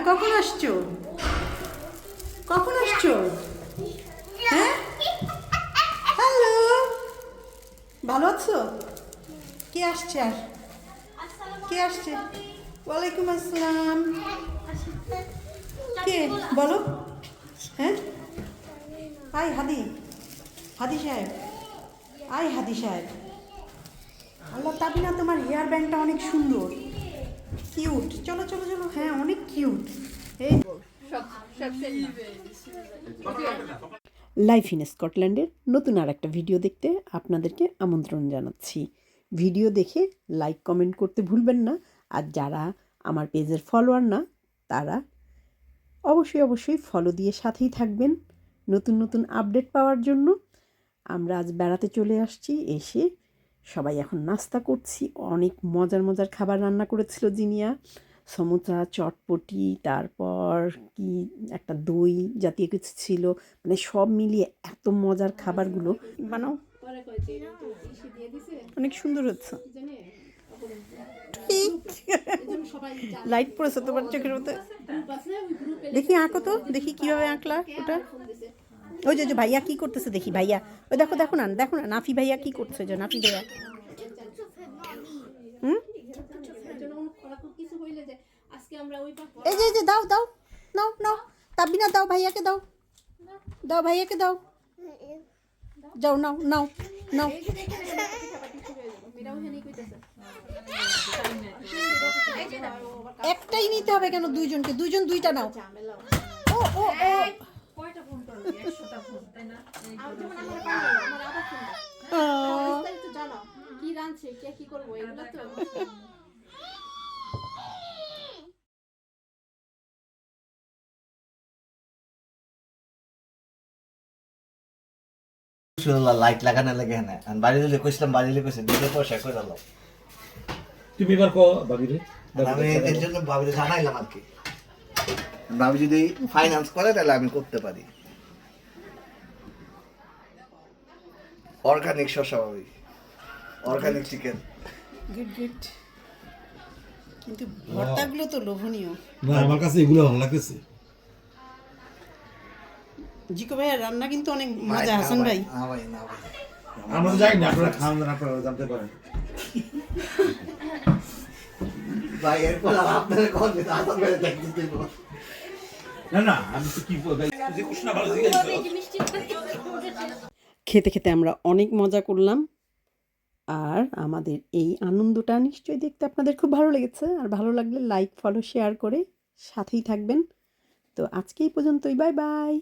কখন আসছো? কখন আসছো? হ্যাঁ, হ্যালো, ভালো আছো? কে আসছে? আর কে আসছে? ওয়ালাইকুম আসসালাম। কে বলো? হ্যাঁ, আই হাদি, হাদি সাহেব, আই হাদি সাহেব। আল্লাহ, তাবিনা তোমার হেয়ার ব্যান্ডটা অনেক সুন্দর, কিউট। চলো চলো চলো, হ্যাঁ অনেক কিউট। এই লাইফ ইন স্কটল্যান্ডের নতুন আর একটা ভিডিও দেখতে আপনাদেরকে আমন্ত্রণ জানাচ্ছি। ভিডিও দেখে লাইক কমেন্ট করতে ভুলবেন না। আর যারা আমার পেজের ফলোয়ার না, তারা অবশ্যই ফলো দিয়ে সাথেই থাকবেন নতুন নতুন আপডেট পাওয়ার জন্য। আমরা আজ বেড়াতে চলে আসছি, এসে সবাই এখন নাস্তা করছি। অনেক মজার খাবার রান্না করেছিল জিনিয়া। সমুচা, চটপটি, তারপর কি একটা দই জাতীয় কিছু ছিল, মানে সব মিলিয়ে এত মজার খাবারগুলো বানাও। অনেক সুন্দর হচ্ছে। লাইট পড়েছে তোমার চোখের মধ্যে। দেখি আঁকো তো, দেখি কিভাবে আঁকলা ওটা। ওই যে ভাইয়া কি করতেছে দেখি, ভাইয়া ওই দেখো দেখো না নাফি ভাইয়া কি করছে, যে নাফি ভাইয়া। এই যে দাও দাও, নাও নাও, তাবিনা দাও ভাইয়াকে, দাও দাও ভাইয়াকে দাও, যাও নাও নাও নাও। একটাই নিতে হবে কেন? দুইজনকে, দুইজন দুইটা নাও। ও ও ও কি রাঁধছে, কি করবো এগুলো তো। লাইট লাগানো লাগে না, বাড়ি দিলে কইছিলাম, বাড়ি দিলে কইছে দিলে পয়সা করে দাও। তুমি এবার কো ভাবিরে, আমি এর জন্য ভাবিলে জানাইলাম আর কি, ভাবি যদি ফাইন্যান্স করে তাহলে আমি করতে পারি। অর্গানিক শসা ভাবি, অর্গানিক চিকেন। গুড গুড, কিন্তু ভর্তাগুলো তো লোভনীয়। না আমার কাছে এগুলো ভালো লাগতেছে। জিকো ভাইয়ের রান্না কিন্তু অনেক মজা। হাসান ভাই, না ভাই না ভাই, আমরা তো জানি না, আপনারা খান না, আপনারা জানতে পারেন। ভাই এরপর আপনারা কোন দিন আসল করে দেখতে দেব না না, আমি তো কি যে কুশনা ভালো জিজ্ঞাসা। খেতে খেতে আমরা অনেক মজা করলাম। আর আমাদের এই আনন্দটা নিশ্চয়ই দেখতে আপনাদের খুব ভালো লেগেছে। আর ভালো লাগলে লাইক, ফলো, শেয়ার করে সাথেই থাকবেন। তো আজকে এই পর্যন্তই, বাই বাই।